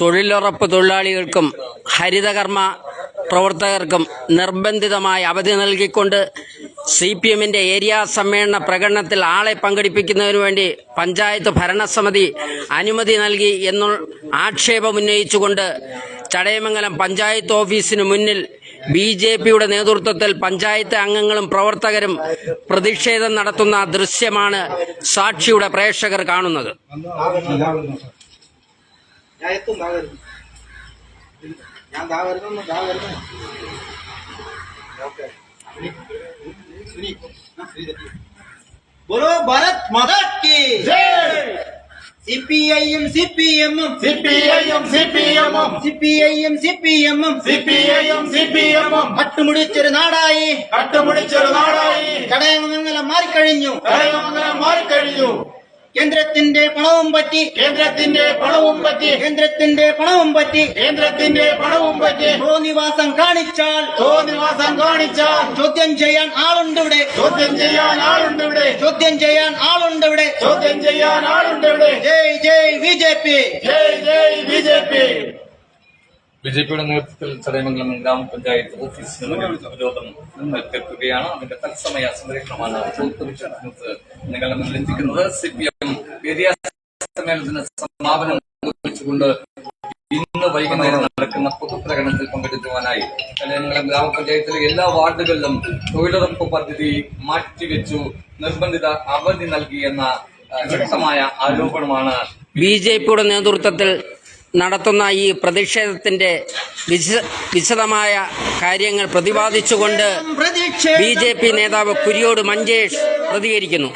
തൊഴിലുറപ്പ് തൊഴിലാളികൾക്കും ഹരിതകർമ്മ പ്രവർത്തകർക്കും നിർബന്ധിതമായി അവധി നൽകിക്കൊണ്ട് CPMന്റെ ഏരിയ സമ്മേളന പ്രകടനത്തിൽ ആളെ പങ്കെടുപ്പിക്കുന്നതിനു വേണ്ടി പഞ്ചായത്ത് ഭരണസമിതി അനുമതി നൽകി എന്നുള്ള ആക്ഷേപമുന്നയിച്ചുകൊണ്ട് ചടയമംഗലം പഞ്ചായത്ത് ഓഫീസിന് മുന്നിൽ BJPയുടെ നേതൃത്വത്തിൽ പഞ്ചായത്ത് അംഗങ്ങളും പ്രവർത്തകരും പ്രതിഷേധം നടത്തുന്ന ദൃശ്യമാണ് സാക്ഷിയുടെ പ്രേക്ഷകർ കാണുന്നത്. बोलो भारत माता की जय। CPIM CPM CPIM CPM CPIM CPM CPIM CPM അട്ടുമുടിച്ചൊരു നാടായി Chadayamangalam മാറിക്കഴിഞ്ഞു കേന്ദ്രത്തിന്റെ പണവും പറ്റി തോന്നിവാസം കാണിച്ചാൽ ചോദ്യം ചെയ്യാൻ ആളുണ്ട് ഇവിടെ ജയ് ജയ് BJP. BJPയുടെ നേതൃത്വത്തിൽ ചടയമംഗലം ഗ്രാമപഞ്ചായത്ത് ഓഫീസിന് മുന്നിൽ പ്രതിരോധം തീർക്കുകയാണ്. അതിന്റെ തത്സമയ സംരക്ഷണമാണ് നിങ്ങളുടെ മുന്നിൽ എത്തിക്കുന്നത്. CPM ഏരിയ സമ്മേളനത്തിന് സമാപനം കുറിച്ചുകൊണ്ട് ഇന്ന് വൈകുന്നേരം നടക്കുന്ന പൊതുപ്രകടനത്തിൽ പങ്കെടുക്കുവാനായി ചടയമംഗലം ഗ്രാമപഞ്ചായത്തിലെ എല്ലാ വാർഡുകളിലും തൊഴിലുറപ്പ് പദ്ധതി മാറ്റിവെച്ചു, നിർബന്ധിത അവധി നൽകിയെന്ന ശക്തമായ ആരോപണമാണ് BJPയുടെ നേതൃത്വത്തിൽ നടത്തുന്ന ഈ പ്രതിഷേധത്തിന്റെ വിശദമായ കാര്യങ്ങൾ പ്രതിപാദിച്ചുകൊണ്ട് BJP നേതാവ് കുരിയോട് മഞ്ചേഷ് പ്രതികരിക്കുന്നു.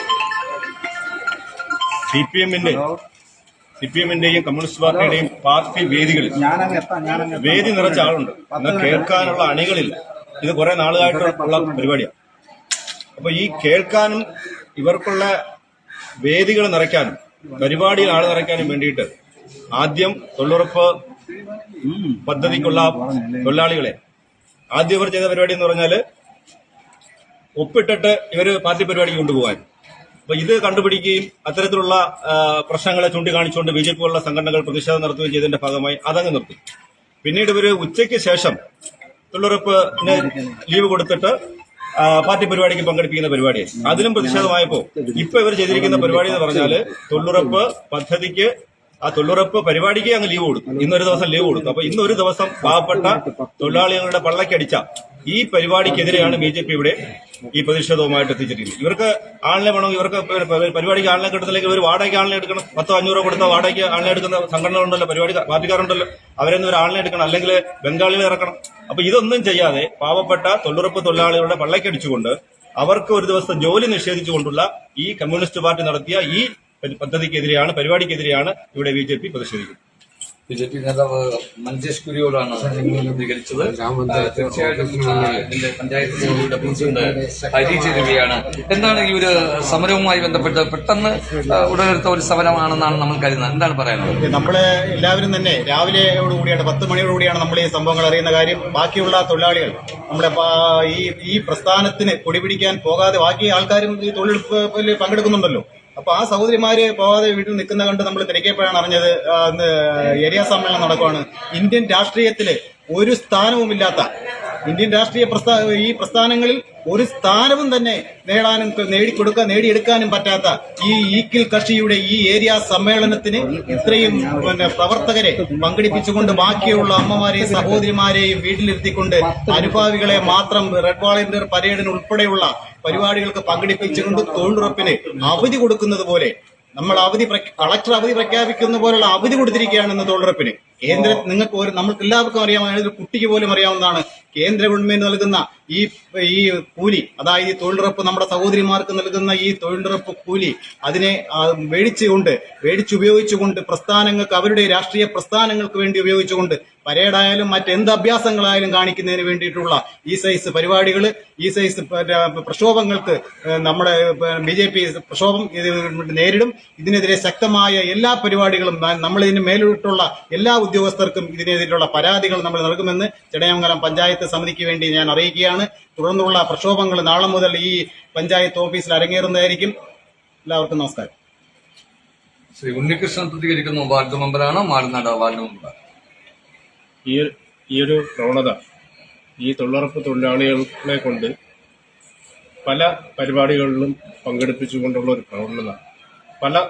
CPMന്റെയും കമ്മ്യൂണിസ്റ്റ് പാർട്ടിയുടെയും പാർട്ടി വേദികളിൽ വേദി നിറച്ച ആളുണ്ട്. എന്നാൽ കേൾക്കാനുള്ള അണികളിൽ ഇത് കുറെ നാളുകളായിട്ടുള്ള പരിപാടിയാണ്. അപ്പൊ ഈ കേൾക്കാനും ഇവർക്കുള്ള വേദികൾ നിറയ്ക്കാനും പരിപാടിയിൽ ആൾ നിറയ്ക്കാനും വേണ്ടിയിട്ട് ആദ്യം തൊഴിലുറപ്പ് പദ്ധതിക്കുള്ള തൊഴിലാളികളെ ആദ്യം ഇവർ ചെയ്ത പരിപാടി എന്ന് പറഞ്ഞാൽ ഒപ്പിട്ടിട്ട് ഇവര് പാർട്ടി പരിപാടിക്ക് കൊണ്ടുപോകാൻ. അപ്പൊ ഇത് കണ്ടുപിടിക്കുകയും അത്തരത്തിലുള്ള പ്രശ്നങ്ങളെ ചൂണ്ടിക്കാണിച്ചുകൊണ്ട് BJP പോലുള്ള സംഘടനകൾ പ്രതിഷേധം നടത്തുകയും ചെയ്തതിന്റെ ഭാഗമായി അതങ്ങ് നിർത്തി. പിന്നീട് ഇവര് ഉച്ചയ്ക്ക് ശേഷം തൊഴിലുറപ്പിന് ലീവ് കൊടുത്തിട്ട് പാർട്ടി പരിപാടിക്ക് പങ്കെടുപ്പിക്കുന്ന പരിപാടിയായി. അതിനും പ്രതിഷേധമായപ്പോ ഇപ്പൊ ഇവർ ചെയ്തിരിക്കുന്ന പരിപാടി എന്ന് പറഞ്ഞാല് തൊഴിലുറപ്പ് പദ്ധതിക്ക് ആ തൊഴിലുറപ്പ് പരിപാടിക്ക് അങ്ങ് ലീവ് കൊടുക്കും. ഇന്നൊരു ദിവസം ലീവ് കൊടുക്കും. അപ്പൊ ഇന്നൊരു ദിവസം പാവപ്പെട്ട തൊഴിലാളികളുടെ പള്ളക്കടിച്ച ഈ പരിപാടിക്കെതിരെയാണ് BJP ഇവിടെ ഈ പ്രതിഷേധവുമായിട്ട് എത്തിച്ചിരിക്കുന്നത്. ഇവർക്ക് ആളിനെ വേണമെങ്കിൽ ഇവർക്ക് പരിപാടിക്ക് ആളിനെ കിട്ടുന്നില്ലെങ്കിൽ ഇവർ വാടകയ്ക്ക് ആളിനെ എടുക്കണം. 100-500 രൂപ കൊടുത്ത വാടകയ്ക്ക് ആളിനെ എടുക്കുന്ന സംഘടനകളുണ്ടല്ലോ, പാർട്ടിക്കാരുണ്ടല്ലോ, അവരെന്ന് ഒരു ആളിനെ എടുക്കണം, അല്ലെങ്കിൽ ബംഗാളികളെ ഇറക്കണം. അപ്പൊ ഇതൊന്നും ചെയ്യാതെ പാവപ്പെട്ട തൊഴിലുറപ്പ് തൊഴിലാളികളുടെ പള്ളക്കടിച്ചുകൊണ്ട് അവർക്ക് ഒരു ദിവസം ജോലി നിഷേധിച്ചുകൊണ്ടുള്ള ഈ കമ്മ്യൂണിസ്റ്റ് പാർട്ടി നടത്തിയ ഈ പദ്ധതിക്കെതിരെയാണ്, പരിപാടിക്കെതിരെയാണ് ഇവിടെ BJP പ്രതിഷേധിക്കുന്നത്. BJP നേതാവ് മഞ്ചേഷ് കുരിയോടാണ് പ്രതികരിച്ചത്. തീർച്ചയായിട്ടും ഇതിന്റെ പഞ്ചായത്ത് സമിതിയുടെ പ്രസിഡന്റ് ഹരി ചേരുകയാണ്. എന്താണ് ഈ ഒരു സമരവുമായി ബന്ധപ്പെട്ട് പെട്ടെന്ന് ഉടലെടുത്ത ഒരു സമരമാണെന്നാണ് നമ്മൾ കരുതുന്നത്? എന്താണ് പറയാനുള്ളത്? നമ്മള് എല്ലാവരും തന്നെ രാവിലെയോടുകൂടിയാണ് 10 മണിയോടുകൂടിയാണ് നമ്മൾ ഈ സംഭവങ്ങൾ അറിയുന്ന കാര്യം. ബാക്കിയുള്ള തൊഴിലാളികൾ നമ്മുടെ ഈ പ്രസ്ഥാനത്തിന് കൊടിപിടിക്കാൻ പോകാതെ ബാക്കി ആൾക്കാരും ഈ തൊഴിലെടുപ്പിൽ പങ്കെടുക്കുന്നുണ്ടല്ലോ. അപ്പൊ ആ സഹോദരിമാര് പോവാതെ വീട്ടിൽ നിൽക്കുന്ന കണ്ട് നമ്മൾ തിരക്കിയപ്പോഴാണ് അറിഞ്ഞത് ഏരിയ സമ്മേളനം നടക്കുവാണ്. ഇന്ത്യൻ രാഷ്ട്രീയത്തില് ഒരു സ്ഥാനവുമില്ലാത്ത, ഇന്ത്യൻ രാഷ്ട്രീയ ഈ പ്രസ്ഥാനങ്ങളിൽ ഒരു സ്ഥാനവും തന്നെ നേടിയെടുക്കാനും പറ്റാത്ത ഈ ഈക്കിൽ കക്ഷിയുടെ ഈ ഏരിയ സമ്മേളനത്തിന് ഇത്രയും പ്രവർത്തകരെ പങ്കെടുപ്പിച്ചുകൊണ്ട് ബാക്കിയുള്ള അമ്മമാരെയും സഹോദരിമാരെയും വീട്ടിലിരുത്തിക്കൊണ്ട് അനുഭാവികളെ മാത്രം റെഡ് വാളണ്ടിയർ പരേഡിന് ഉൾപ്പെടെയുള്ള പരിപാടികൾക്ക് പങ്കെടുപ്പിച്ചുകൊണ്ട് തൊഴിലുറപ്പിന് അവധി കൊടുക്കുന്നത് പോലെ കളക്ടർ അവധി പ്രഖ്യാപിക്കുന്ന പോലുള്ള അവധി കൊടുത്തിരിക്കുകയാണെന്ന് തൊഴിലുറപ്പിന്. നമ്മൾക്ക് എല്ലാവർക്കും അറിയാവുന്ന ഒരു കുട്ടിക്ക് പോലും അറിയാവുന്നതാണ് കേന്ദ്ര ഗവൺമെന്റ് നൽകുന്ന ഈ കൂലി, അതായത് ഈ തൊഴിലുറപ്പ് നമ്മുടെ സഹോദരിമാർക്ക് നൽകുന്ന ഈ തൊഴിലുറപ്പ് കൂലി, അതിനെ മേടിച്ചുപയോഗിച്ചുകൊണ്ട് പ്രസ്ഥാനങ്ങൾക്ക്, അവരുടെ രാഷ്ട്രീയ പ്രസ്ഥാനങ്ങൾക്ക് വേണ്ടി ഉപയോഗിച്ചുകൊണ്ട് പരേഡായാലും മറ്റെന്ത് അഭ്യാസങ്ങളായാലും കാണിക്കുന്നതിന് വേണ്ടിയിട്ടുള്ള ഈ സൈസ് പരിപാടികൾ, ഈ സൈസ് പ്രക്ഷോഭങ്ങൾക്ക് നമ്മുടെ BJP പ്രക്ഷോഭം നേരിടും. ഇതിനെതിരെ ശക്തമായ എല്ലാ പരിപാടികളും നമ്മളിതിന് മേലിട്ടുള്ള എല്ലാ ഉദ്യോഗസ്ഥർക്കും ഇതിനെതിരെയുള്ള പരാതികൾ നമ്മൾ നൽകുമെന്ന് ചടയമംഗലം പഞ്ചായത്ത് സമിതിക്ക് വേണ്ടി ഞാൻ അറിയിക്കുകയാണ്. തുടർന്നുള്ള പ്രക്ഷോഭങ്ങൾ നാളെ മുതൽ ഈ പഞ്ചായത്ത് ഓഫീസിൽ അരങ്ങേറുന്നതായിരിക്കും. എല്ലാവർക്കും നമസ്കാരം. ശ്രീ ഉണ്ണികൃഷ്ണൻ പ്രതികരിക്കുന്നു. വാർഡ് മെമ്പറാണ്, മാടനാട് വാർഡ് മെമ്പർ. ഈ ഒരു പ്രവണത ഈ തൊഴിലുറപ്പ് തൊഴിലാളികളെ കൊണ്ട് പല പരിപാടികളിലും പങ്കെടുപ്പിച്ചുകൊണ്ടുള്ള ഒരു പ്രവണത പല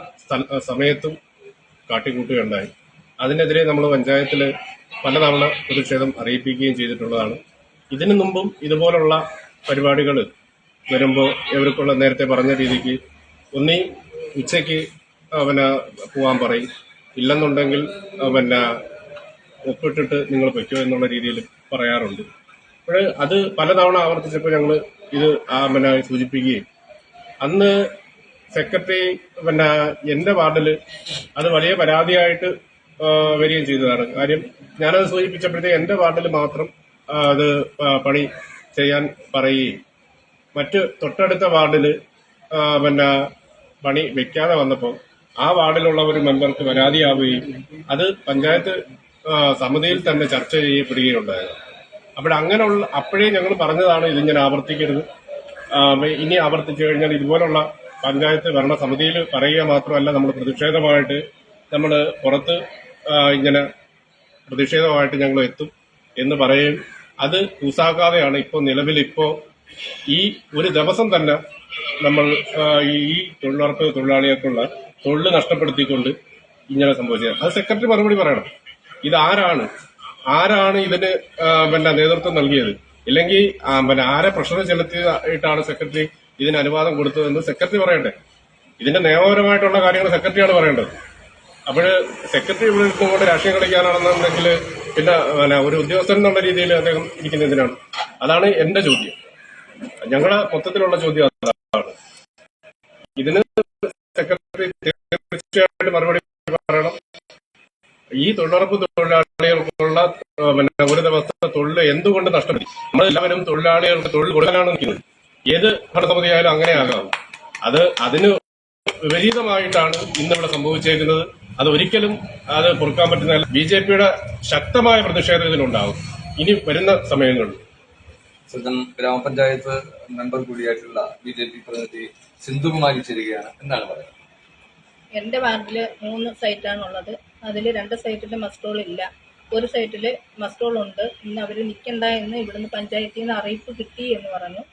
സമയത്തും കാട്ടിക്കൂട്ടുകയുണ്ടായി. അതിനെതിരെ നമ്മൾ പഞ്ചായത്തിൽ പലതവണ പ്രതിഷേധം അറിയിപ്പിക്കുകയും ചെയ്തിട്ടുള്ളതാണ്. ഇതിനു മുമ്പും ഇതുപോലുള്ള പരിപാടികൾ വരുമ്പോൾ ഇവർക്കുള്ള നേരത്തെ പറഞ്ഞ രീതിക്ക് ഒന്നീ ഉച്ചയ്ക്ക് പോകാൻ പറയും, ഇല്ലെന്നുണ്ടെങ്കിൽ ഒപ്പിട്ടിട്ട് നിങ്ങൾ പൊയ്ക്കോ എന്നുള്ള രീതിയിൽ പറയാറുണ്ട്. അപ്പോൾ അത് പലതവണ ആവർത്തിച്ചപ്പോൾ ഞങ്ങൾ ഇത് സൂചിപ്പിക്കുകയും അന്ന് സെക്രട്ടറി എൻ്റെ വാർഡിൽ അത് വലിയ പരാതിയായിട്ട് വരികയും ചെയ്തതാണ്. കാര്യം ഞാനത് സൂചിപ്പിച്ചപ്പോഴത്തേക്ക് എൻ്റെ വാർഡിൽ മാത്രം അത് പണി ചെയ്യാൻ പറയുകയും മറ്റ് തൊട്ടടുത്ത വാർഡിൽ പണി വെക്കാതെ വന്നപ്പോൾ ആ വാർഡിലുള്ള ഒരു മെമ്പർക്ക് പരാതിയാവുകയും അത് പഞ്ചായത്ത് സമിതിയിൽ തന്നെ ചർച്ച ചെയ്യപ്പെടുകയുണ്ടായത്. അപ്പോഴേ ഞങ്ങൾ പറഞ്ഞതാണ് ഇതിങ്ങനെ ആവർത്തിക്കരുത്, ഇനി ആവർത്തിച്ചു കഴിഞ്ഞാൽ ഇതുപോലുള്ള പഞ്ചായത്ത് ഭരണസമിതിയിൽ പറയുക മാത്രമല്ല, നമ്മൾ പ്രതിഷേധമായിട്ട് നമ്മൾ പുറത്ത് ഇങ്ങനെ പ്രതിഷേധമായിട്ട് ഞങ്ങൾ എത്തും എന്ന് പറയും. അത് കൂസാക്കാതെയാണ് ഇപ്പോൾ ഈ ഒരു ദിവസം തന്നെ നമ്മൾ ഈ തൊഴിലുറപ്പ് തൊഴിലാളികൾക്കുള്ള തൊഴിൽ നഷ്ടപ്പെടുത്തിക്കൊണ്ട് ഇങ്ങനെ സംഭവിച്ചത്. അത് സെക്രട്ടറി മറുപടി പറയണം. ആരാണ് ഇതിന് നേതൃത്വം നൽകിയത്, ഇല്ലെങ്കിൽ ആരെ പ്രഷർ ചെലുത്തിയിട്ടാണ് സെക്രട്ടറി ഇതിന് അനുവാദം കൊടുത്തതെന്ന് സെക്രട്ടറി പറയണ്ടേ. ഇതിന്റെ നിയമപരമായിട്ടുള്ള കാര്യങ്ങൾ സെക്രട്ടറിയാണ് പറയേണ്ടത്. അപ്പോൾ സെക്രട്ടറി ഇവിടെ ഇരുന്നുകൊണ്ട് രാഷ്ട്രീയം കളിക്കാനാണെന്നുണ്ടെങ്കിൽ പിന്നെ ഒരു ഉദ്യോഗസ്ഥൻ എന്നുള്ള രീതിയിൽ അദ്ദേഹം ഇരിക്കുന്നതിനാണ്. അതാണ് എന്റെ ചോദ്യം, ഞങ്ങളുടെ മൊത്തത്തിലുള്ള ചോദ്യം അതാണ്. ഇതിന് സെക്രട്ടറി തീർച്ചയായിട്ടും മറുപടി പറയണം. ഈ തൊഴിലുറപ്പ് തൊഴിലാളികൾക്കുള്ള ഒരു ദിവസത്തെ തൊഴിൽ എന്തുകൊണ്ട് നഷ്ടപ്പെടുത്തി? നമ്മളെല്ലാവരും തൊഴിലാളികൾക്ക് തൊഴിൽ കൊടുക്കാനാണ് നിൽക്കുന്നത്. ഏത് ഭരണസമിതിയായാലും അങ്ങനെയാകാം. അതിന് വിപരീതമായിട്ടാണ് ഇന്നിവിടെ സംഭവിച്ചേക്കുന്നത്. അത് ഒരിക്കലും അത് പൊറുക്കാൻ പറ്റുന്നതല്ല. BJPയുടെ ശക്തമായ പ്രതിഷേധം ഇതിനുണ്ടാകും ഇനി വരുന്ന സമയങ്ങളിൽ. സ്വന്തം ഗ്രാമപഞ്ചായത്ത് മെമ്പർ കൂടിയായിട്ടുള്ള BJP പ്രതിനിധി സിന്ധുകുമാരി ചേരുകയാണ്. എന്താണ് പറയുന്നത്? എൻ്റെ വാർഡിൽ 3 സൈറ്റാണുള്ളത്. അതിൽ 2 സൈറ്റിൽ മസ്റ്റോൾ ഇല്ല, ഒരു സൈറ്റിൽ മസ്റ്റോൾ ഉണ്ട്. ഇന്ന് അവർ നിൽക്കണ്ട എന്ന് ഇവിടുന്ന് പഞ്ചായത്തിൽ നിന്ന് അറിയിപ്പ് കിട്ടി എന്ന് പറഞ്ഞു.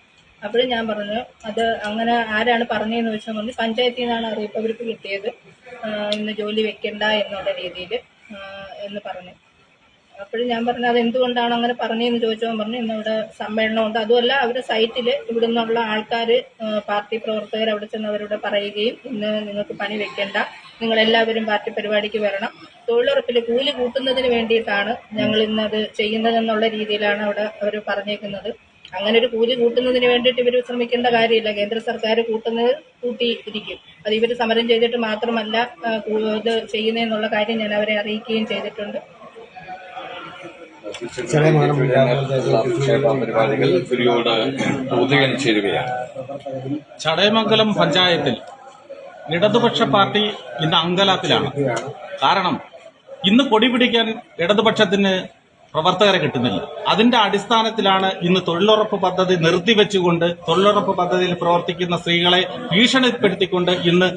അപ്പോഴും ഞാൻ പറഞ്ഞു അത് അങ്ങനെ ആരാണ് പറഞ്ഞതെന്ന് വെച്ചാൽ പറഞ്ഞു പഞ്ചായത്തിൽ നിന്നാണ് അറിയിപ്പ് അവർക്ക് കിട്ടിയത്, ഇന്ന് ജോലി വെക്കണ്ട എന്നുള്ള രീതിയിൽ എന്ന് പറഞ്ഞു. അപ്പോഴും ഞാൻ പറഞ്ഞു അത് എന്തുകൊണ്ടാണ് അങ്ങനെ പറഞ്ഞതെന്ന് ചോദിച്ചപ്പോൾ പറഞ്ഞു ഇന്നിവിടെ സമ്മേളനമുണ്ട്, അതുമല്ല അവരുടെ സൈറ്റിൽ ഇവിടെ നിന്നുള്ള ആൾക്കാർ പാർട്ടി പ്രവർത്തകർ അവിടെ ചെന്ന് അവരോട് പറയുകയും ഇന്ന് നിങ്ങൾക്ക് പണി വെക്കണ്ട, നിങ്ങളെല്ലാവരും പാർട്ടി പരിപാടിക്ക് വരണം, തൊഴിലുറപ്പിൽ കൂലി കൂട്ടുന്നതിന് വേണ്ടിയിട്ടാണ് ഞങ്ങൾ ഇന്നത് ചെയ്യുന്നതെന്നുള്ള രീതിയിലാണ് അവിടെ അവർ പറഞ്ഞേക്കുന്നത്. അങ്ങനെ ഒരു കൂലി കൂട്ടുന്നതിന് വേണ്ടിയിട്ട് ഇവർ ശ്രമിക്കേണ്ട കാര്യമില്ല. കേന്ദ്ര സർക്കാർ കൂട്ടുന്നത് കൂട്ടിയിരിക്കും. അത് ഇവർ സമരം ചെയ്തിട്ട് മാത്രമല്ല ഇത് ചെയ്യുന്നതെന്നുള്ള കാര്യം ഞാൻ അവരെ അറിയിക്കുകയും ചെയ്തിട്ടുണ്ട്. ചടയമംഗലം പഞ്ചായത്തിൽ ഇടതുപക്ഷ പാർട്ടി ഇന്ന് അങ്കലാപ്പിലാണ്. കാരണം ഇന്ന് കൊടി പിടിക്കാൻ ഇടതുപക്ഷത്തിന് പ്രവർത്തകരെ കിട്ടുന്നില്ല. അതിന്റെ അടിസ്ഥാനത്തിലാണ് ഇന്ന് തൊഴിലുറപ്പ് പദ്ധതി നിർത്തിവെച്ചുകൊണ്ട് തൊഴിലുറപ്പ് പദ്ധതിയിൽ പ്രവർത്തിക്കുന്ന സ്ത്രീകളെ ഭീഷണിപ്പെടുത്തിക്കൊണ്ട് ഇന്ന്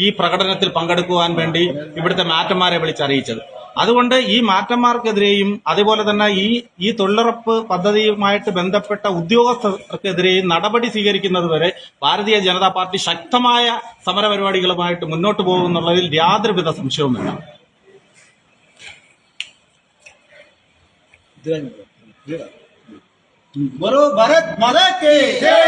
ഈ പ്രകടനത്തിൽ പങ്കെടുക്കുവാൻ വേണ്ടി ഇവിടുത്തെ മാറ്റന്മാരെ വിളിച്ചറിയിച്ചത്. അതുകൊണ്ട് ഈ മാറ്റന്മാർക്കെതിരെയും അതുപോലെ തന്നെ ഈ തൊഴിലുറപ്പ് പദ്ധതിയുമായിട്ട് ബന്ധപ്പെട്ട ഉദ്യോഗസ്ഥർക്കെതിരെയും നടപടി സ്വീകരിക്കുന്നതുവരെ ഭാരതീയ ജനതാ പാർട്ടി ശക്തമായ സമരപരിപാടികളുമായിട്ട് മുന്നോട്ട് പോകുമെന്നുള്ളതിൽ യാതൊരുവിധ സംശയവുമില്ല. बोलो भारत माता की जय,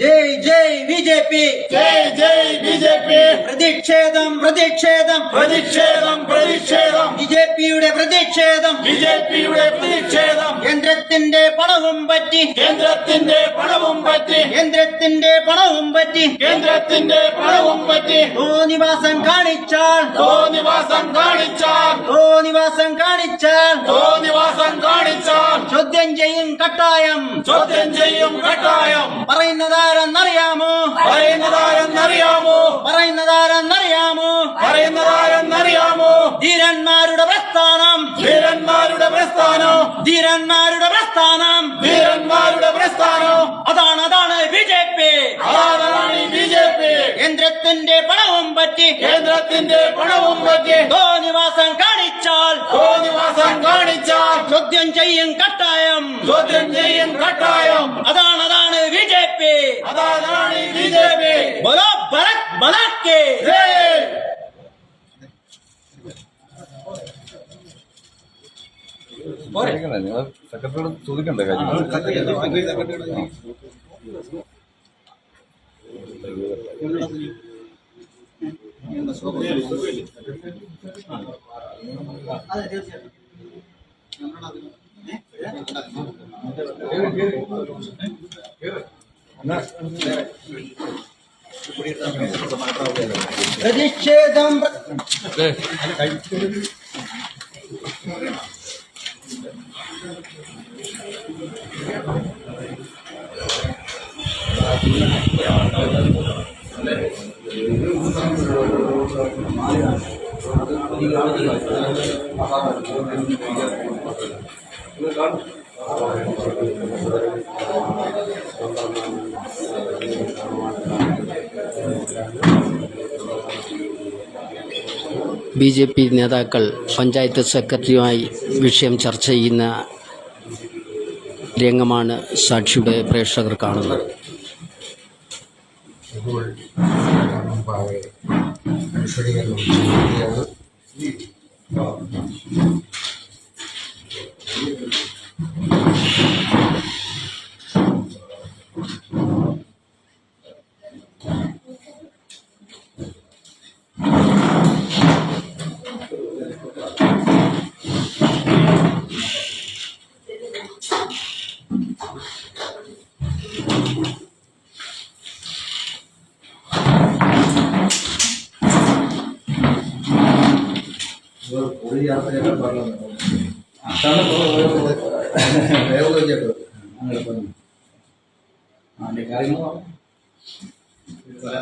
जय जय BJP, जय जय BJP. പ്രതിഷേധം പ്രതിഷേധം പ്രതിഷേധം പ്രതിഷേധം BJPയുടെ പ്രതിഷേധം BJPയുടെ പ്രതിഷേധം. കേന്ദ്രത്തിന്റെ പണവും പറ്റി കേന്ദ്രത്തിന്റെ പണവും പറ്റി കേന്ദ്രത്തിന്റെ പണവും പറ്റി കേന്ദ്രത്തിന്റെ പണവും പറ്റി തോന്നിവാസം കാണിച്ചാൽ തോന്നിവാസം കാണിച്ചാൽ തോന്നിവാസം കാണിച്ചാൽ തോന്നിവാസം കാണിച്ചാൽ ചോദ്യം ചെയ്യും കട്ടായം ചോദ്യം ചെയ്യും കട്ടായം. പറയുന്നതാരെന്നറിയാമോ പറയുന്നതാരെന്നറിയാമോ പറയുന്നതാരെന്നറിയാമോ പറയുന്നതാരെന്നറിയാമോ ധീരന്മാരുടെ പ്രസ്ഥാനം ധീരന്മാരുടെ പ്രസ്ഥാനം ധീരന്മാരുടെ പ്രസ്ഥാനം ധീരന്മാരുടെ പ്രസ്ഥാനം. അതാണ് BJP അതാണ് BJP. കേന്ദ്രത്തിന്റെ പണവും പറ്റി തോന്നിവാസം കാണിച്ചാൽ ചോദ്യം ചെയ്യും കട്ടായം അതാണ് ബിജെപി ബോലോ ഭാരത് മാതാ കി സെക്രട്ടറിയോട് ചോദിക്കണ്ടേ കാര്യം? പ്രതിഷേധം BJP നേതാക്കൾ പഞ്ചായത്ത് സെക്രട്ടറിയുമായി വിഷയം ചർച്ച ചെയ്യുന്ന രംഗമാണ് സാക്ഷിയുടെ പ്രേക്ഷകർ കാണുന്നത്.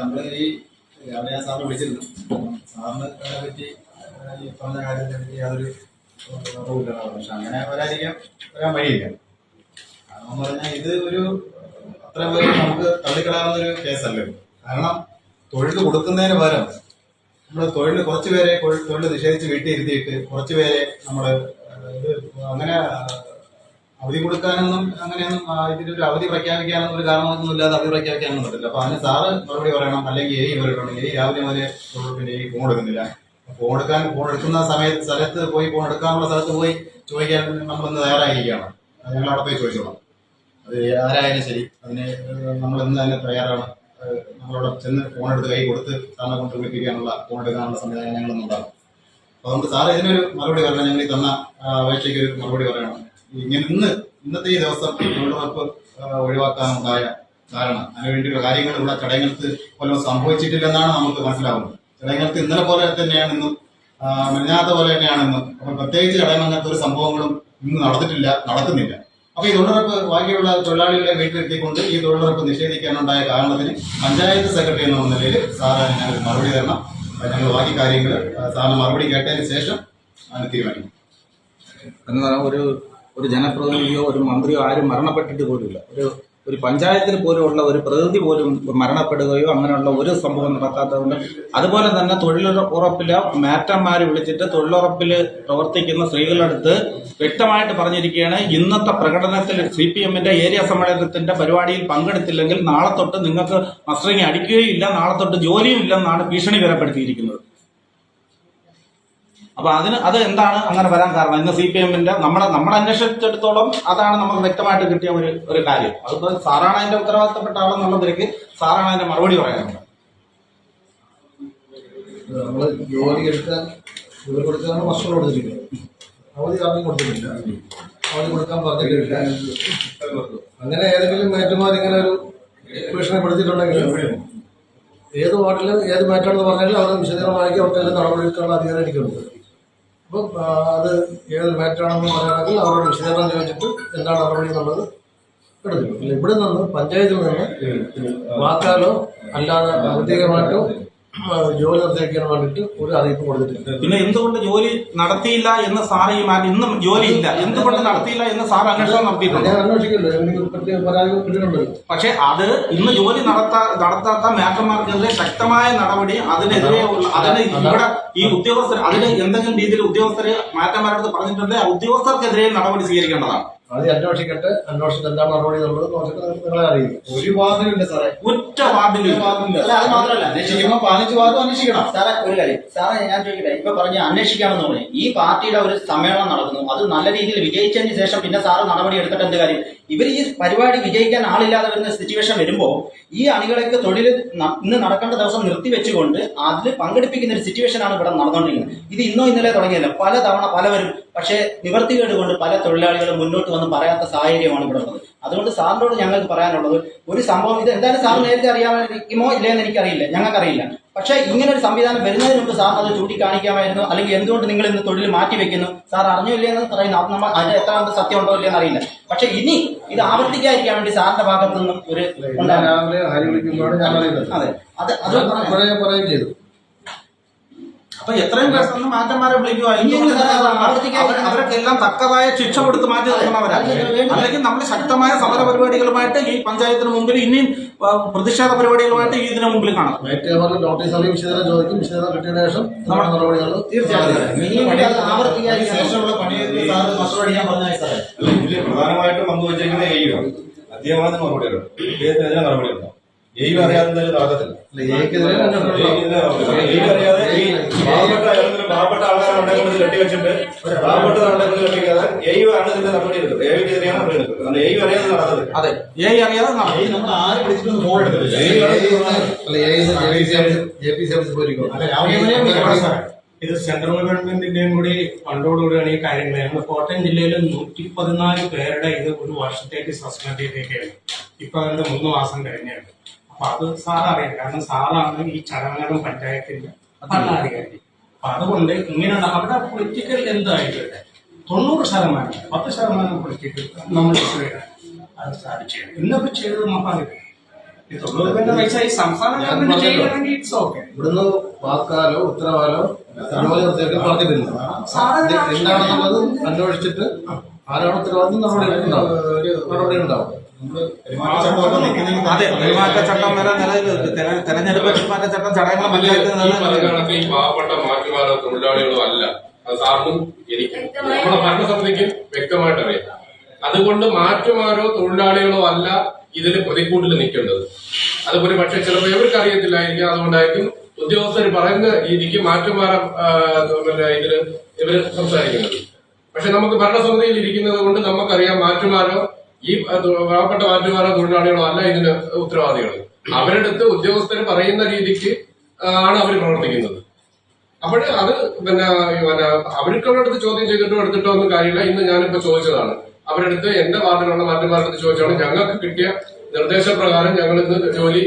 നമ്മള് ഈ രാവിലെ ഞാൻ സാറിനെ വിളിച്ചിരുന്നു. സാറിന് അതിനെപ്പറ്റി ഈ പറഞ്ഞ കാര്യത്തിനെ പറ്റി യാതൊരു അറിവില്ല. പക്ഷെ അങ്ങനെ വരാൻ വഴിയില്ല. കാരണം പറഞ്ഞാൽ ഇത് ഒരു അത്ര പേര് നമുക്ക് തള്ളിക്കളാവുന്ന ഒരു കേസല്ലേ. കാരണം തൊഴിൽ കൊടുക്കുന്നതിന് പകരം നമ്മൾ തൊഴിൽ കുറച്ചുപേരെ തൊഴിൽ നിഷേധിച്ച് വീട്ടിൽ ഇരുത്തിയിട്ട് കുറച്ചുപേരെ നമ്മള് ഇത് അങ്ങനെ അവധി കൊടുക്കാനൊന്നും അങ്ങനെയൊന്നും ഇതിനൊരു അവധി പ്രഖ്യാപിക്കാനൊന്നും ഒരു കാരണമൊന്നും ഇല്ലാതെ അവധി പ്രഖ്യാപിക്കാനൊന്നും പറ്റില്ല. അപ്പൊ അതിന് സാറ് മറുപടി പറയണം. അല്ലെങ്കിൽ വന്നിട്ടുണ്ട് രാവിലെ മുതലേ പിന്നെ ഫോൺ എടുക്കുന്നില്ല. ഫോൺ എടുക്കുന്ന സ്ഥലത്ത് പോയി ഫോൺ എടുക്കാനുള്ള സ്ഥലത്ത് പോയി ചോദിക്കാൻ നമ്മളിന്ന് തയ്യാറായിരിക്കുകയാണ്. അത് ഞങ്ങൾ അവിടെ പോയി ചോദിച്ചോളാം. അത് ആരായാലും ശരി അതിന് നമ്മൾ ഇന്ന് തന്നെ തയ്യാറാണ്. നമ്മളവിടെ ചെന്ന് ഫോൺ എടുത്ത് കൈ കൊടുത്ത് സാറിനെ കൊണ്ട് വിളിപ്പിക്കാനുള്ള ഫോൺ എടുക്കാനുള്ള സംവിധാനം ഞങ്ങളൊന്നും ഉണ്ടാകും. അതുകൊണ്ട് സാറ് ഇതിനൊരു മറുപടി പറയണം. ഞങ്ങൾ ഈ തന്ന അപേക്ഷയ്ക്ക് ഒരു മറുപടി പറയണം. ഇങ്ങനെ ഇന്നത്തെ ഈ ദിവസം തൊഴിലുറപ്പ് ഒഴിവാക്കാനുണ്ടായ കാരണം അതിനുവേണ്ടിയുള്ള കാര്യങ്ങൾ ഇവിടെ ചടങ്ങത്ത് വല്ലതും സംഭവിച്ചിട്ടില്ലെന്നാണ് നമുക്ക് മനസ്സിലാവുന്നത്. ചടങ്ങത്ത് ഇന്നലെ പോലെ തന്നെയാണ് ഇന്നും മെഞ്ഞാത്ത പോലെ തന്നെയാണെന്നും. അപ്പം പ്രത്യേകിച്ച് ചടങ്ങത്തെ ഒരു സംഭവങ്ങളും ഇന്ന് നടക്കുന്നില്ല. അപ്പൊ ഈ തൊഴിലുറപ്പ് ബാക്കിയുള്ള തൊഴിലാളികളെ വീട്ടിലെത്തിക്കൊണ്ട് ഈ തൊഴിലുറപ്പ് നിഷേധിക്കാനുണ്ടായ കാരണത്തിന് പഞ്ചായത്ത് സെക്രട്ടറി എന്ന നിലയിൽ സാറ് ഞങ്ങൾ മറുപടി തരണം. ഞങ്ങൾ ബാക്കി കാര്യങ്ങൾ സാറിന് മറുപടി കേട്ടതിന് ശേഷം ആണ് തീരുമാനിക്കും. എന്നതാണ് ഒരു ജനപ്രതിനിധിയോ ഒരു മന്ത്രിയോ ആരും മരണപ്പെട്ടിട്ട് പോലുമില്ല. ഒരു പഞ്ചായത്തിൽ പോലുമുള്ള ഒരു പ്രതിനിധി പോലും മരണപ്പെടുകയോ അങ്ങനെയുള്ള ഒരു സംഭവം നടക്കാത്തതുകൊണ്ട് അതുപോലെ തന്നെ തൊഴിലുറപ്പിലെ മാറ്റന്മാരെ വിളിച്ചിട്ട് തൊഴിലുറപ്പിൽ പ്രവർത്തിക്കുന്ന സ്ത്രീകളുടെ അടുത്ത് വ്യക്തമായിട്ട് പറഞ്ഞിരിക്കുകയാണ്, ഇന്നത്തെ പ്രകടനത്തിൽ CPM-ന്റെ ഏരിയ സമ്മേളനത്തിന്റെ പരിപാടിയിൽ പങ്കെടുത്തില്ലെങ്കിൽ നാളെ തൊട്ട് നിങ്ങൾക്ക് മസ്റ്ററിങ് അടിക്കുകയില്ല, നാളെ തൊട്ട് ജോലിയും ഇല്ലെന്നാണ് ഭീഷണി വരപ്പെടുത്തിയിരിക്കുന്നത്. അപ്പൊ അത് എന്താണ് അങ്ങനെ വരാൻ കാരണം? ഇന്ന് CPM-ന്റെ നമ്മൾ അന്വേഷിച്ചിടത്തോളം അതാണ് നമുക്ക് വ്യക്തമായിട്ട് കിട്ടിയ ഒരു കാര്യം. അതിപ്പോ സാറാണ് അതിന്റെ ഉത്തരവാദിത്തപ്പെട്ട ആളെന്നുള്ള നിലയ്ക്ക് സാറാണ് അതിന്റെ മറുപടി പറയാനുള്ളത്. നമ്മള് ജോലി കൊടുക്കാനാണ് മസ്റ്റർ കൊടുത്തിരിക്കുന്നത്. അവധി ആദ്യം കൊടുത്തിട്ടില്ല, അവധി കൊടുക്കാൻ പറഞ്ഞിട്ടില്ല. അങ്ങനെ ഏതെങ്കിലും മേറ്റുമാർ ഇങ്ങനെ ഒരു ഭീഷണിപ്പെടുത്തിയിട്ടുണ്ടെങ്കിൽ ഏത് വാർഡിലും ഏത് മാറ്റാണെന്ന് പറഞ്ഞാലും അവർ വിശദീകരണമാക്കി അവർക്ക് നടപടിയെടുക്കാനുള്ള അധികാരം എനിക്കുണ്ട്. അപ്പം അത് ഏത് മാറ്റാണെന്ന് പറയുകയാണെങ്കിൽ അവരോട് വിശദീകരണം ചോദിച്ചിട്ട് എന്താണ് നടപടി എന്നുള്ളത് എടുക്കും. ഇവിടെ നിന്ന് പഞ്ചായത്തിൽ നിന്ന് വാക്കാലോ അല്ലാതെ ഔദ്യോഗികമായിട്ടോ ജോലി നിർത്തിവെക്കാൻ വേണ്ടിയിട്ട് ഒരു അറിയിപ്പ് കൊടുത്തിട്ടില്ല. പിന്നെ എന്തുകൊണ്ട് ജോലി നടത്തിയില്ല എന്ന് സാർ ഈ ഇന്നും ജോലി ഇല്ല, എന്തുകൊണ്ട് നടത്തിയില്ല എന്ന് സാർ അന്വേഷണം നടത്തിയിട്ടുണ്ട്. പക്ഷെ അത് ഇന്ന് ജോലി നടത്താത്ത മേക്കന്മാർക്കെതിരെ ശക്തമായ നടപടി, അതിനെതിരെ അതിന് ഇവിടെ ഈ ഉദ്യോഗസ്ഥർ അതിന് എന്തെങ്കിലും രീതിയിൽ ഉദ്യോഗസ്ഥര് മേക്കന്മാരുടെ പറഞ്ഞിട്ടുണ്ട്, ഉദ്യോഗസ്ഥർക്കെതിരെ നടപടി സ്വീകരിക്കേണ്ടതാണ്. അത് അന്വേഷിക്കട്ടെ, അന്വേഷിച്ചിട്ട് എന്താണ് നടപടി എന്നുള്ളത് നിങ്ങളെ അറിയിക്കും. ഒരു വാർഡിലുണ്ട് സാറേ, ഒറ്റ വാർഡില്. അല്ല, അത് മാത്രമല്ല, അന്വേഷിക്കുമ്പോൾ 15 വാർഡും അന്വേഷിക്കണം. സാറേ ഒരു കാര്യം, സാറേ ഞാൻ ചോദിക്കട്ടെ, ഇപ്പൊ പറഞ്ഞ അന്വേഷിക്കാമെന്ന് പറഞ്ഞു, ഈ പാർട്ടിയുടെ ഒരു സമ്മേളനം നടക്കുന്നു, അത് നല്ല രീതിയിൽ വിജയിച്ചതിന് ശേഷം പിന്നെ സാറ് നടപടി എടുത്തിട്ട് എന്ത് കാര്യം? ഇവർ ഈ പരിപാടി വിജയിക്കാൻ ആളില്ലാതെ വരുന്ന സിറ്റുവേഷൻ വരുമ്പോൾ ഈ അണികളൊക്കെ തൊഴിൽ ഇന്ന് നടക്കേണ്ട ദിവസം നിർത്തിവെച്ചുകൊണ്ട് അതിൽ പങ്കെടുപ്പിക്കുന്ന ഒരു സിറ്റുവേഷനാണ് ഇവിടെ നടന്നുകൊണ്ടിരിക്കുന്നത്. ഇത് ഇന്നോ ഇന്നലെ തുടങ്ങിയല്ല, പലതവണ പലവരും, പക്ഷേ നിവർത്തികേട് കൊണ്ട് പല തൊഴിലാളികളും മുന്നോട്ട് വന്ന് പറയാത്ത സാഹചര്യമാണ് ഇവിടെ ഉള്ളത്. അതുകൊണ്ട് സാറിനോട് ഞങ്ങൾക്ക് പറയാനുള്ളത്, ഒരു സംഭവം ഇത് എന്തായാലും സാർ നേരത്തെ അറിയാമായിരിക്കുമോ ഇല്ലയെന്ന് എനിക്കറിയില്ല, ഞങ്ങൾക്കറിയില്ല. പക്ഷേ ഇങ്ങനെ ഒരു സംവിധാനം വരുന്നതിന് മുമ്പ് സാർ അത് ചൂണ്ടിക്കാണിക്കാമായിരുന്നു. അല്ലെങ്കിൽ എന്തുകൊണ്ട് നിങ്ങൾ ഇന്ന് തൊഴിൽ മാറ്റിവെക്കുന്നു, സാർ അറിഞ്ഞോ ഇല്ലയെന്ന് പറയുന്നു. അത് നമ്മൾ അതിന്റെ എത്ര സത്യം ഉണ്ടോ ഇല്ലയെന്ന് അറിയില്ല. പക്ഷെ ഇനി ഇത് ആവർത്തിക്കാതിരിക്കാൻ വേണ്ടി സാറിന്റെ ഭാഗത്തു നിന്നും ഒരു അതെ അത് പറയുകയും ചെയ്തു. അപ്പൊ എത്രയും പെട്ടെന്ന് മാറ്റന്മാരെ വിളിക്കുക, അവരൊക്കെ എല്ലാം തക്കതായ ശിക്ഷ കൊടുത്ത് മാറ്റി നിർത്തണവരാണ്. അല്ലെങ്കിൽ നമ്മൾ ശക്തമായ സമര പരിപാടികളുമായിട്ട് ഈ പഞ്ചായത്തിന് മുമ്പിൽ ഇനിയും പ്രതിഷേധ പരിപാടികളുമായിട്ട് ഇതിനു മുമ്പിൽ കാണാം. നോട്ടീസ് അറിയും, വിശദീകരണം ചോദിക്കും, വിശദീകരണം കിട്ടിയതിനു ശേഷം നമ്മുടെ നടപടികൾ ഇതിൽ പ്രധാനമായിട്ടും പങ്കുവച്ചിരിക്കുന്ന അദ്ദേഹമാണ് മറുപടിയുണ്ട്. ഇദ്ദേഹത്തിനെതിരെ നടപടിയുണ്ടോ? അറിയാതെ നടക്കത്തില്ല. അറിയാതെ ഈ പാവപ്പെട്ട ആൾക്കാരെ കെട്ടിവെച്ചിട്ട് പാവപ്പെട്ട ആളുകളെ കെട്ടിക്കാതെ ആണ് ഇതിന്റെ നടപടി എടുക്കുന്നത്. എവിടെയാണ് നടപടി എടുക്കുന്നത്? അറിയാതെ നടക്കുന്നത്. അതെ, അറിയാതെ നമ്മൾ ആരും വിളിച്ചിട്ടൊന്നും ഫോൺ എടുത്തില്ല. ഇത് സെൻട്രൽ ഗവൺമെന്റിന്റെയും കൂടി ഫണ്ടോടുകൂടിയാണ് ഈ കാര്യങ്ങൾ. കോട്ടയം ജില്ലയിൽ 114 പേരുടെ ഇത് ഒരു വർഷത്തേക്ക് സസ്പെൻഡ് ചെയ്തേക്കാണ്. ഇപ്പൊ അതിന്റെ 3 മാസം കഴിഞ്ഞാണ്. അപ്പൊ അത് സാററിയാം, കാരണം സാറാണ് ഈ ചടങ്ങും പഞ്ചായത്തിന്റെ ഭരണാധികാരി. അപ്പൊ അതുകൊണ്ട് ഇങ്ങനെയുള്ള അവിടെ പൊളിറ്റിക്കൽ എന്തായിട്ടുണ്ട് 90%, 10% പൊളിറ്റിക്കൽ നമ്മൾ അത് സാധിച്ചു. ഇന്നിപ്പോ ചെയ്തത് മഹാനിത് ഈ 90 പൈസ ഈ സംസ്ഥാന ഗവൺമെന്റ് ചെയ്യുകയാണെങ്കിൽ ഇറ്റ്സ് ഓക്കെ. ഇവിടുന്ന് വാക്കാലോ ഉത്തരവാലോ പറഞ്ഞിട്ടില്ല. എന്താണെന്നുള്ളത് അന്വേഷിച്ചിട്ട് ആരാണ് ഉത്തരവാദിത്വം നടപടി ഉണ്ടാവും. അതെ, പെരുമാറ്റച്ചട്ടം വരെ തെരഞ്ഞെടുപ്പ് പെരുമാറ്റച്ചട്ടം ചടങ്ങുകൾ പഞ്ചായത്ത് ഈ പാവപ്പെട്ട മാറ്റുമാരോ തൊഴിലാളികളോ അല്ല. അത് സാറിനും എനിക്കും നമ്മുടെ ഭരണസമിതിക്കും വ്യക്തമായിട്ട് അറിയാം. അതുകൊണ്ട് മാറ്റുമാരോ തൊഴിലാളികളോ അല്ല ഇതിൽ പ്രതിക്കൂട്ടിൽ നിൽക്കേണ്ടത്. അതുപോലെ പക്ഷെ ചിലപ്പോൾ ഇവർക്ക് അറിയത്തില്ലായിരിക്കും. അതുകൊണ്ടായിരിക്കും ഉദ്യോഗസ്ഥർ പറയുന്ന രീതിക്ക് മാറ്റുമാര ഇതില് ഇവര് സംസാരിക്കുന്നത്. പക്ഷെ നമുക്ക് ഭരണസമിതിയിൽ ഇരിക്കുന്നത് കൊണ്ട് നമുക്കറിയാം മാറ്റുമാരോ ഈ പാവപ്പെട്ട മാറ്റുമാരോ തൊഴിലാളികളോ അല്ല ഇതിന് ഉത്തരവാദികൾ. അവരുടെ അടുത്ത് ഉദ്യോഗസ്ഥർ പറയുന്ന രീതിക്ക് ആണ് അവർ പ്രവർത്തിക്കുന്നത്. അപ്പോൾ അത് അവർക്കുള്ള അടുത്ത് ചോദ്യം ചെയ്തിട്ടോ എടുത്തിട്ടോ ഒന്നും കാര്യമില്ല. ഇന്ന് ഞാനിപ്പോ ചോദിച്ചതാണ് അവരുടെ അടുത്ത്, എന്റെ വാർഡിലുള്ള മാറ്റുമാരുടെ അടുത്ത് ചോദിച്ചാണ്. ഞങ്ങൾക്ക് കിട്ടിയ നിർദ്ദേശപ്രകാരം ഞങ്ങൾ ഇന്ന് ജോലി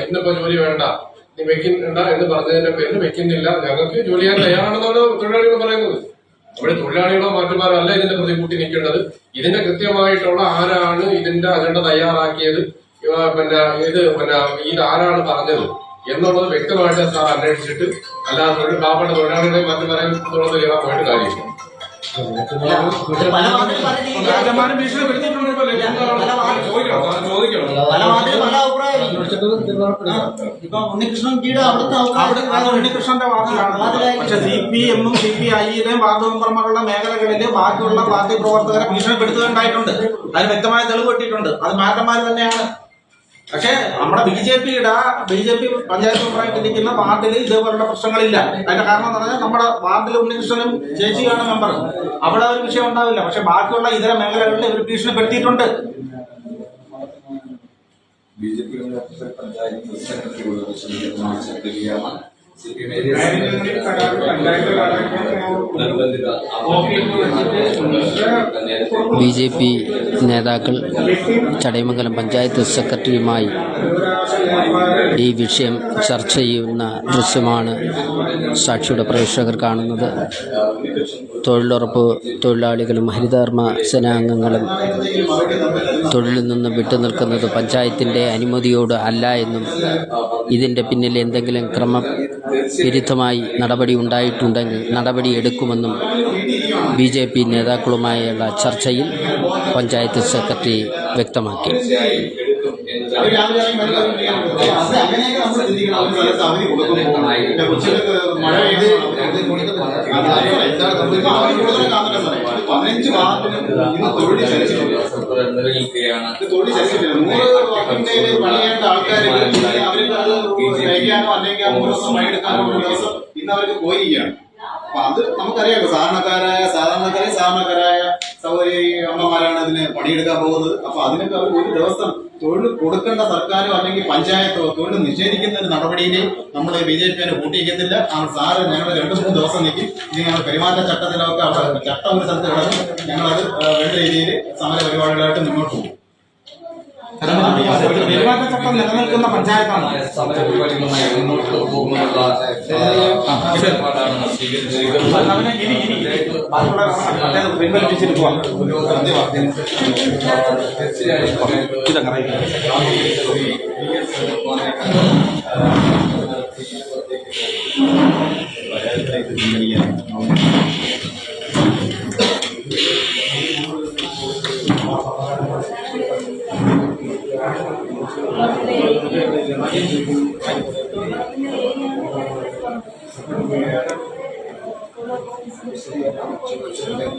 ഇന്നിപ്പോ ജോലി വേണ്ട, നീ വെക്കണ്ട എന്ന് പറഞ്ഞതിന്റെ പേരിൽ വെക്കുന്നില്ല, ഞങ്ങൾക്ക് ജോലി ചെയ്യാൻ തയ്യാറാണെന്നാണ് തൊഴിലാളികൾ പറയുന്നത്. അവിടെ തൊഴിലാളികളോ മാറ്റുമാരോ അല്ല ഇതിന്റെ പ്രതികൂട്ടി നിൽക്കേണ്ടത്. ഇതിന്റെ കൃത്യമായിട്ടുള്ള ആരാണ് ഇതിന്റെ അജണ്ട തയ്യാറാക്കിയത്, ഇത് ആരാണ് പറഞ്ഞത് എന്നുള്ളത് വ്യക്തമായിട്ട് സാർ അന്വേഷിച്ചിട്ട്, അല്ലാതെ പാവപ്പെട്ട തൊഴിലാളികളെ മാറ്റുമാരെയും ചെയ്യാൻ പോയിട്ട് കാര്യമില്ല. ഇപ്പൊ ഉണ്ണികൃഷ്ണൻജിയുടെ ഉണ്ണികൃഷ്ണന്റെ വാർഡിലാണ്. പക്ഷെ CPM-ഉം CPI-യുടെയും വാർഡ് മെമ്പർമാരുള്ള മേഖലകളിൽ ബാക്കിയുള്ള പാർട്ടി പ്രവർത്തകരെ ഭീഷണിപ്പെടുത്തുകയുണ്ടായിട്ടുണ്ട്. അതിന് വ്യക്തമായ തെളിവ് കിട്ടിയിട്ടുണ്ട്. അത് മാറ്റന്മാർ തന്നെയാണ്. പക്ഷെ നമ്മുടെ ബി ജെ പി പഞ്ചായത്ത് മെമ്പറായിട്ട് ഇരിക്കുന്ന വാർഡിൽ ഇതേപോലുള്ള പ്രശ്നങ്ങളില്ല. അതിന്റെ കാരണം എന്ന് പറഞ്ഞാൽ നമ്മുടെ വാർഡിൽ ഉണ്ണികൃഷ്ണനും ചേച്ചിയാണ് മെമ്പർ, അവിടെ ഒരു വിഷയം ഉണ്ടാവില്ല. പക്ഷെ ബാക്കിയുള്ള ഇതര മേഖലകളിൽ ഇവർ ഭീഷണിപ്പെടുത്തിയിട്ടുണ്ട്. BJP പഞ്ചായത്ത് സെക്രട്ടറിയോട് BJP നേതാക്കൾ ചടയമംഗലം പഞ്ചായത്ത് സെക്രട്ടറിയുമായി ഈ വിഷയം ചർച്ച ചെയ്യുന്ന ദൃശ്യമാണ് സാക്ഷിയുടെ പ്രേക്ഷകർ കാണുന്നത്. തൊഴിലുറപ്പ് തൊഴിലാളികളും ഹരിതകർമ്മ സേനാംഗങ്ങളും തൊഴിലിൽ നിന്ന് വിട്ടുനിൽക്കുന്നത് പഞ്ചായത്തിൻ്റെ അനുമതിയോട് അല്ല എന്നും ഇതിൻ്റെ പിന്നിൽ എന്തെങ്കിലും ക്രമവിരുദ്ധമായി നടപടി ഉണ്ടായിട്ടുണ്ടെങ്കിൽ നടപടി എടുക്കുമെന്നും BJP നേതാക്കളുമായുള്ള ചർച്ചയിൽ പഞ്ചായത്ത് സെക്രട്ടറി വ്യക്തമാക്കി. അങ്ങനെയൊക്കെ നമ്മൾ ചിന്തിക്കണം. ഒരു സ്ഥലത്ത് അവധി കൊടുക്കുമ്പോൾ കൊച്ചുകൾക്ക് മഴ അവധി കൊടുക്കുന്നില്ല. 15 വാർഡിനും ഇന്ന് തൊഴിൽ ചലിച്ചിട്ടില്ല. 100 വർക്കിംഗ് ഡേയിൽ പണിയേണ്ട ആൾക്കാർ അവർക്ക് അത് കഴിക്കാനോ അല്ലെങ്കിൽ 3 ദിവസം പണിയെടുക്കാനോ ഒരു ദിവസം ഇന്ന് അവർക്ക് പോയിരിക്കുകയാണ്. അപ്പൊ അത് നമുക്കറിയാം. സാധാരണക്കാരായ സൗകര്യ അമ്മമാരാണ് അതിന് പണിയെടുക്കാൻ പോകുന്നത്. അപ്പൊ അതിനൊക്കെ അവർ ഒരു ദിവസം തൊഴിൽ കൊടുക്കേണ്ട സർക്കാരോ അല്ലെങ്കിൽ പഞ്ചായത്തോ തൊഴിൽ നിഷേധിക്കുന്ന ഒരു നടപടിയിൽ നമ്മൾ BJP കൂട്ടിയിരിക്കത്തില്ല. സാറ് ഞങ്ങൾ 2-3 ദിവസം നിൽക്കും. ഇനി ഞങ്ങൾ പെരുമാറ്റ ചട്ടത്തിലൊക്കെ അവിടെ ചട്ടം ഒരു സ്ഥലത്ത് കിടക്കും. ഞങ്ങളത് വേണ്ട രീതിയിൽ സമര പരിപാടികളായിട്ട് മുന്നോട്ട് പോകും. പെരുമാറ്റച്ചട്ടം നിലനിൽക്കുന്ന പഞ്ചായത്താണ്. സമരപരിപാടികളുമായി മുന്നോട്ട് പോകുമെന്നുള്ള പിൻവലിപ്പിച്ചിട്ട്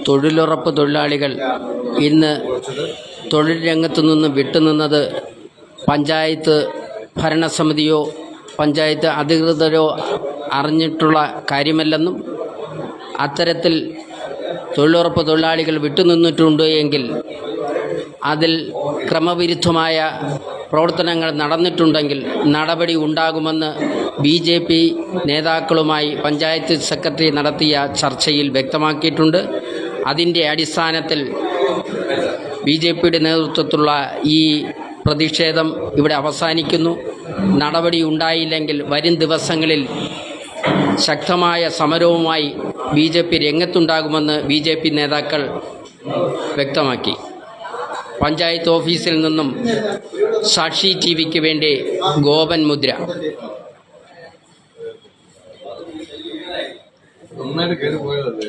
തൊഴിലുറപ്പ് തൊഴിലാളികൾ ഇന്ന് തൊഴിൽ രംഗത്തു നിന്ന് വിട്ടുനിന്നത് പഞ്ചായത്ത് ഭരണസമിതിയോ പഞ്ചായത്ത് അധികൃതരോ അറിഞ്ഞിട്ടുള്ള കാര്യമല്ലെന്നും അത്തരത്തിൽ തൊഴിലുറപ്പ് തൊഴിലാളികൾ വിട്ടുനിന്നിട്ടുണ്ട് എങ്കിൽ അതിൽ ക്രമവിരുദ്ധമായ പ്രവർത്തനങ്ങൾ നടന്നിട്ടുണ്ടെങ്കിൽ നടപടി ഉണ്ടാകുമെന്ന് BJP നേതാക്കളുമായി പഞ്ചായത്ത് സെക്രട്ടറി നടത്തിയ ചർച്ചയിൽ വ്യക്തമാക്കിയിട്ടുണ്ട്. അതിൻ്റെ അടിസ്ഥാനത്തിൽ BJPയുടെ നേതൃത്വത്തിലുള്ള ഈ പ്രതിഷേധം ഇവിടെ അവസാനിക്കുന്നു. നടപടി ഉണ്ടായില്ലെങ്കിൽ വരും ദിവസങ്ങളിൽ ശക്തമായ സമരവുമായി BJP രംഗത്തുണ്ടാകുമെന്ന് BJP നേതാക്കൾ വ്യക്തമാക്കി. പഞ്ചായത്ത് ഓഫീസിൽ നിന്നും സാക്ഷി TVക്ക് വേണ്ടി ഗോപൻ മുദ്ര. നന്നായിട്ട് കയറി പോയതല്ലേ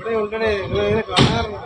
ഇവിടെ ഉണ്ടേ കാണാറുണ്ട്.